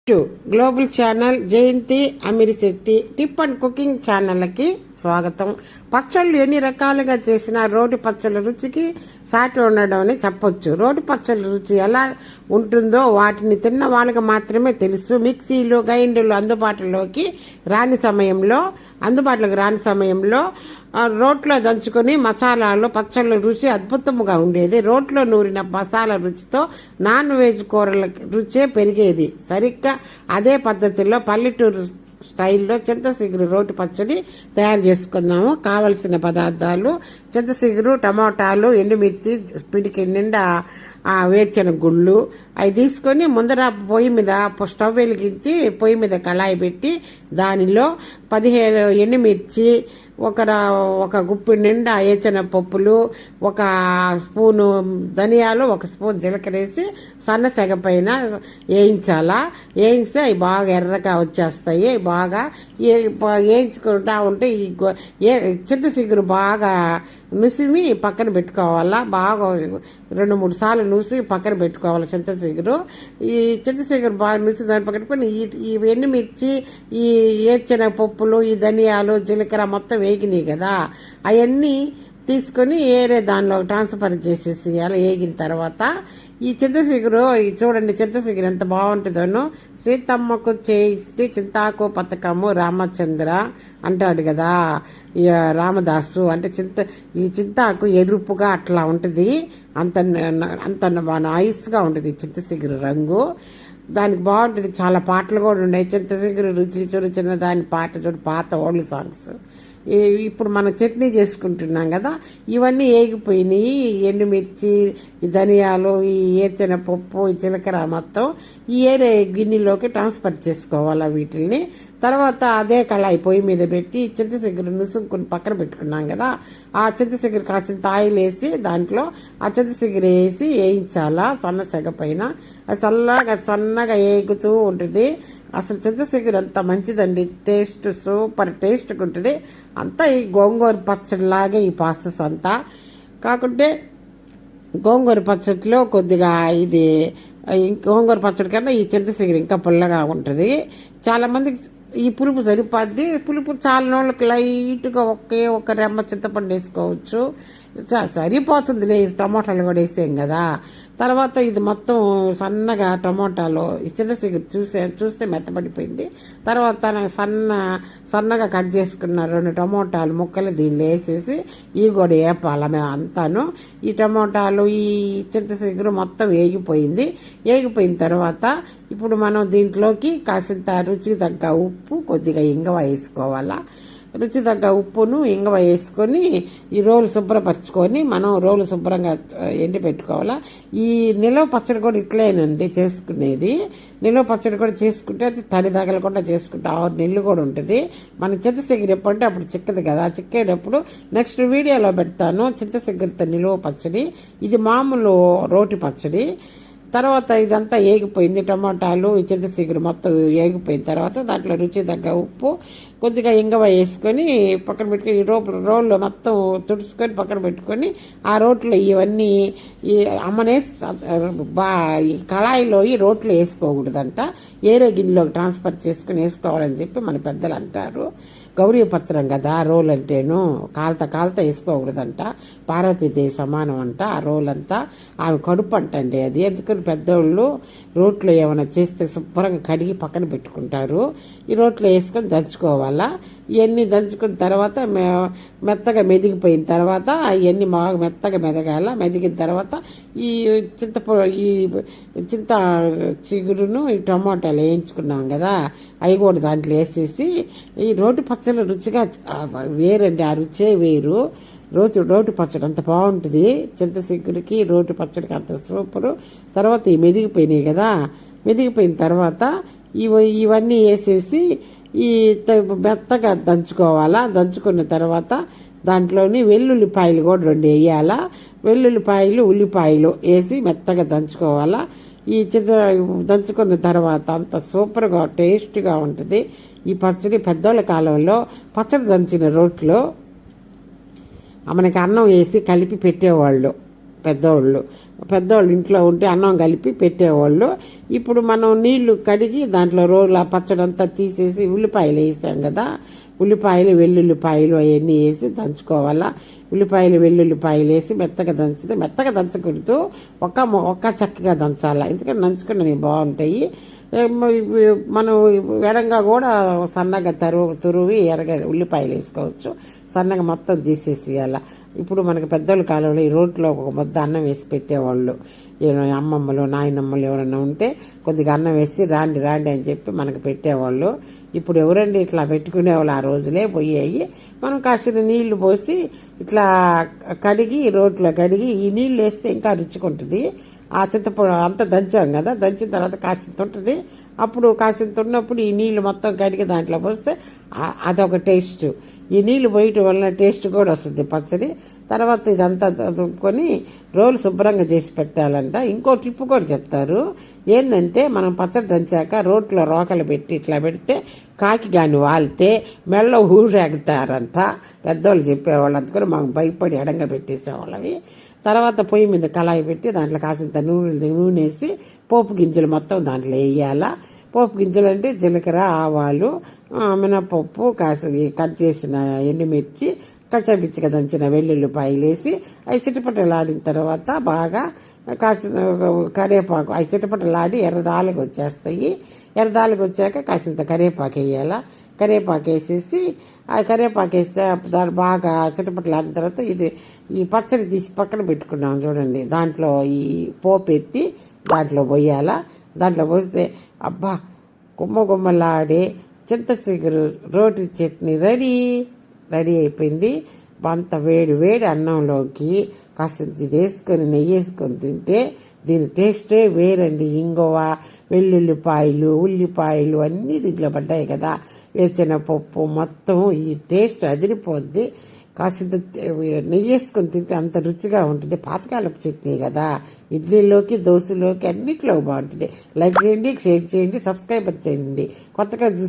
Global channel Jayanthi Amirisetti tip and cooking ఛానల్కి స్వాగతం. పచ్చళ్ళు ఎన్ని రకాలుగా చేసినా రోటి పచ్చళ్ళ రుచికి సాటి ఉండడం అని చెప్పొచ్చు. రోటి పచ్చళ్ళ రుచి ఎలా ఉంటుందో వాటిని తిన్న వాళ్ళకి మాత్రమే తెలుసు. మిక్సీలు గ్రైండర్లు అందుబాటులోకి రాని సమయంలో రోట్లో దంచుకొని మసాలాలు పచ్చళ్ళ రుచి అద్భుతంగా ఉండేది. రోట్లో నూరిన మసాలా రుచితో నాన్ వెజ్ కూరల రుచే పెరిగేది. సరిగ్గా అదే పద్ధతిలో పల్లెటూరు స్టైల్లో చింతసిగురు రోటి పచ్చడి తయారు చేసుకుందాము. కావలసిన పదార్థాలు: చింతసిగురు, టమోటాలు, ఎండుమిర్చి, పిడికి నిండా వేరుశెనగ గుళ్ళు అవి తీసుకొని ముందర పొయ్యి మీద స్టవ్ వెలిగించి పొయ్యి మీద కళాయి పెట్టి దానిలో 15 ఎండుమిర్చి, ఒక గుప్పిడి నిండా వేరుశెనగ పప్పులు, ఒక స్పూను ధనియాలు, ఒక స్పూన్ జీలకర్ర వేసి సన్న సెగ పైన వేయిస్తే అవి బాగా ఎర్రగా వచ్చేస్తాయి. బాగా వేయించుకుంటా ఉంటే ఈ చింతసిగురు బాగా నుసిమి పక్కన పెట్టుకోవాలా. బాగా 2-3 సార్లు నుసి పక్కన పెట్టుకోవాలి చింతసిగురు. ఈ చింతసిగురు బాగా నుసి దాన్ని పక్కన పెట్టుకొని ఈ ఎండుమిర్చి, ఈ వేరుశెనగ పప్పులు, ఈ ధనియాలు, జీలకర్ర మొత్తం వేగినాయి కదా, అవన్నీ తీసుకొని ఏరే దానిలో ట్రాన్స్ఫర్ చేసేసి అలా వేగిన తర్వాత ఈ చింతసిగురు చూడండి, చింతసిగురు ఎంత బాగుంటుందోను. సీతమ్మకు చేయిస్తే చింతాకు పథకము రామచంద్ర అంటాడు కదా రామదాసు. అంటే ఈ చింతాకు ఎరుపుగా అట్లా ఉంటుంది, అంత నైస్గా ఉంటుంది చింతసిగురు రంగు. దానికి బాగుంటుంది. చాలా పాటలు కూడా ఉన్నాయి. చింతసిగురు రుచి చిన్న దాని పాట చూడు, పాత ఓల్డ్ సాంగ్స్. ఇప్పుడు మనం చట్నీ చేసుకుంటున్నాం కదా, ఇవన్నీ ఏగిపోయినాయి. ఎండుమిర్చి, ధనియాలు, ఈ వేరుశెనగ పప్పు, ఈ జీలకర్ర మొత్తం ఈ ఏరే గిన్నెలోకి ట్రాన్స్ఫర్ చేసుకోవాలి వీటిని. తర్వాత అదే కళాయి పొయ్యి మీద పెట్టి చింతసిగురు నుసుకుని పక్కన పెట్టుకున్నాం కదా, ఆ చింతసిగురు కాసింత ఆయిల్ వేసి దాంట్లో ఆ చింతసిగురు వేసి వేయించాలా సన్న సెగ పైన. అది సన్నగా ఏగుతూ ఉంటుంది. అసలు చింతసిగురు అంత మంచిదండి, టేస్ట్ సూపర్ టేస్ట్గా ఉంటుంది. అంతా ఈ గోంగూర పచ్చడిలాగే ఈ ప్రాసెస్ అంతా. కాకుంటే గోంగూర పచ్చడిలో కొద్దిగా ఇది గోంగూర పచ్చడి కన్నా ఈ చింతసిగురు ఇంకా పుల్లగా ఉంటుంది. చాలామందికి ఈ పులుపు సరిపోద్ది. పులుపు చాలా నోళ్ళకి లైట్గా ఒక రెమ్మ చింతపండు వేసుకోవచ్చు, సరిపోతుందిలే. టమోటాలు కూడా వేసాం కదా. తర్వాత ఇది మొత్తం సన్నగా టమోటాలు చింతసిగురు చూస్తే మెత్తపడిపోయింది. తర్వాత సన్నగా కట్ చేసుకున్న 2 టమోటాలు ముక్కలు దీనిలో వేసేసి ఇవి కూడా వేపాలి మేము అంతాను. ఈ టమోటాలు ఈ చింతసిగురు మొత్తం వేగిపోయిన తర్వాత ఇప్పుడు మనం దీంట్లోకి కాసింత రుచికి తగ్గ ఉప్పు, కొద్దిగా ఇంగువ వేసుకోవాలా. రుచి తగ్గ ఉప్పును ఇంగువ వేసుకొని ఈ రోలు శుభ్రపరచుకొని మనం రోలు శుభ్రంగా ఎండి పెట్టుకోవాలా. ఈ నిలవ పచ్చడి కూడా ఇట్లేనండి చేసుకునేది. నిలవ పచ్చడి కూడా చేసుకుంటే అది తడి తగలకుండా చేసుకుంటే 6 నెలలు కూడా ఉంటుంది. మనం చింతసిగురు ఎప్పుడంటే అప్పుడు చిక్కదు కదా, చిక్కేటప్పుడు నెక్స్ట్ వీడియోలో పెడతాను చింతసిగురుతో నిలువ పచ్చడి. ఇది మామూలు రోటి పచ్చడి. తర్వాత ఇదంతా ఏగిపోయింది, టమాటాలు చింతసిగురు మొత్తం ఏగిపోయిన తర్వాత దాంట్లో రుచి తగ్గ ఉప్పు, కొద్దిగా ఇంగువ వేసుకొని పక్కన పెట్టుకొని ఈ రోల్లో మొత్తం తుడుచుకొని పక్కన పెట్టుకొని ఆ రోట్లో ఇవన్నీ ఈ అమ్మనేసి ఈ కళాయిలో ఈ రోట్లో వేసుకోకూడదంట, ఏరే గిన్నెలోకి ట్రాన్స్ఫర్ చేసుకుని వేసుకోవాలని చెప్పి మన పెద్దలు అంటారు. గౌరీ పత్రం కదా రోల్ అంటేను, కాల్త వేసుకోకూడదంట. పార్వతీదేవి సమానం అంట ఆ రోల్ అంతా. ఆమె కడుపు అంటండి అది. ఎందుకని పెద్దోళ్ళు రోట్లో ఏమైనా చేస్తే శుభ్రంగా కడిగి పక్కన పెట్టుకుంటారు. ఈ రోట్లో వేసుకొని దంచుకోవాలా. ఇవన్నీ దంచుకున్న తర్వాత మెత్తగా మెదిగిపోయిన తర్వాత ఇవన్నీ బాగా మెత్తగా మెదిగిన తర్వాత ఈ చింత చిగురును ఈ టమాటాలు వేయించుకున్నాం కదా అవి కూడా దాంట్లో వేసేసి ఈ రోటి పచ్చడి రుచిగా వేరండి, ఆ రుచే వేరు. రోటి పచ్చడి అంత బాగుంటుంది. చింతసిగురికి రోటి పచ్చడికి అంత సూపరు. తర్వాత ఈ మెదిగిపోయినాయి కదా, మెదిగిపోయిన తర్వాత ఇవన్నీ వేసేసి ఈ మెత్తగా దంచుకోవాలా. దంచుకున్న తర్వాత దాంట్లోని వెల్లుల్లిపాయలు కూడా 2 వేయాలా. వెల్లుల్లిపాయలు, ఉల్లిపాయలు వేసి మెత్తగా దంచుకోవాలా. ఈ దంచుకున్న తర్వాత అంత సూపర్గా టేస్ట్గా ఉంటుంది ఈ పచ్చడి. పెద్దోళ్ళ కాలంలో పచ్చడి దంచిన రోట్లో మనకి అన్నం వేసి కలిపి పెట్టేవాళ్ళు. పెద్దవాళ్ళు ఇంట్లో ఉంటే అన్నం కలిపి పెట్టేవాళ్ళు. ఇప్పుడు మనం నీళ్లు కడిగి దాంట్లో రోడ్ల పచ్చడంతా తీసేసి ఉల్లిపాయలు వేసాం కదా, ఉల్లిపాయలు వెల్లుల్లిపాయలు అవన్నీ వేసి దంచుకోవాలా. ఉల్లిపాయలు వెల్లుల్లిపాయలు వేసి మెత్తగా దంచితే, మెత్తగా దంచకూడదు, ఒక్క చక్కగా దంచాలా, ఎందుకంటే నంచుకున్నవి బాగుంటాయి. మనం ఎడంగా కూడా సన్నగా తురువి ఉల్లిపాయలు వేసుకోవచ్చు. సన్నగా మొత్తం తీసేసేయాల. ఇప్పుడు మనకి పెద్దల కాలంలో ఈ రోట్లో ఒక ముద్ద అన్నం వేసి పెట్టేవాళ్ళు. అమ్మమ్మలు నాయనమ్మలు ఎవరైనా ఉంటే కొద్దిగా అన్నం వేసి రాండి అని చెప్పి మనకు పెట్టేవాళ్ళు. ఇప్పుడు ఎవరండి ఇట్లా పెట్టుకునేవాళ్ళు, ఆ రోజులే పోయాయి. మనం కాసిన నీళ్లు పోసి ఇట్లా కడిగి రోట్లో కడిగి ఈ నీళ్ళు వేస్తే ఇంకా రుచుకుంటుంది. ఆ చింతపండు అంతా దంచాం కదా, దంచిన తర్వాత కాసింత ఉంటుంది. అప్పుడు కాసింత ఉన్నప్పుడు ఈ నీళ్లు మొత్తం కడిగి దాంట్లో పోస్తే అదొక టేస్ట్. ఈ నీళ్లు పోయటం వలన టేస్ట్ కూడా వస్తుంది పచ్చడి. తర్వాత ఇదంతా దుప్పుకొని రోలు శుభ్రంగా చేసి పెట్టాలంట. ఇంకో టిప్పు కూడా చెప్తారు, ఏంటంటే మనం పచ్చడి దంచాక రోట్లో రోకలు పెట్టి ఇట్లా పెడితే కాకి గాని వాళ్తే మెళ్ళ ఊరేగుతారంట పెద్దవాళ్ళు చెప్పేవాళ్ళు. అందుకని మాకు భయపడి ఎడంగా పెట్టేసేవాళ్ళవి. తర్వాత పొయ్యి మీద కళాయి పెట్టి దాంట్లో కాసింత నూనె వేసి పోపు గింజలు మొత్తం దాంట్లో వేయాలా. పోపు గింజలు అంటే జీలకర్ర, ఆవాలు, మినపప్పు, కట్ చేసిన ఎండుమిర్చి, కచ్చాపిచ్చిగా దంచిన వెల్లుల్లిపాయలు వేసి అవి చిటపటలాడిన తర్వాత బాగా కాసిన కరివేపాకు, అవి చిటపటలాడి ఎర్రదాలుగా వచ్చేస్తాయి. ఎర్రదాలుగా వచ్చాక కాసింత కరివేపాకు వేయాలా. కరివేపాకు వేసేసి ఆ కరివేపాకు వేస్తే దాన్ని బాగా చిటపటలాడిన తర్వాత ఈ పచ్చడి తీసి పక్కన పెట్టుకున్నాం చూడండి, దాంట్లో ఈ పోపు ఎత్తి దాంట్లో పోయాలా. దాంట్లో పోస్తే అబ్బా గుమ్మలాడే చింతచిగురు రోటి చట్నీ రెడీ అయిపోయింది. అంత వేడి అన్నంలోకి కాస్త ఇది వేసుకొని నెయ్యి వేసుకొని తింటే దీని టేస్టే వేరండి. ఇంగువ, వెల్లుల్లిపాయలు, ఉల్లిపాయలు అన్నీ దీంట్లో పడ్డాయి కదా, వేసిన పప్పు మొత్తం ఈ టేస్ట్ అదిరిపోద్ది. కాసింత నెయ్యి వేసుకొని తింటే అంత రుచిగా ఉంటుంది. పాతకాలపు చట్నీ కదా, ఇడ్లీలోకి దోశలోకి అన్నిట్లో బాగుంటుంది. లైక్ చేయండి, షేర్ చేయండి, సబ్స్క్రైబర్ చేయండి. కొత్తగా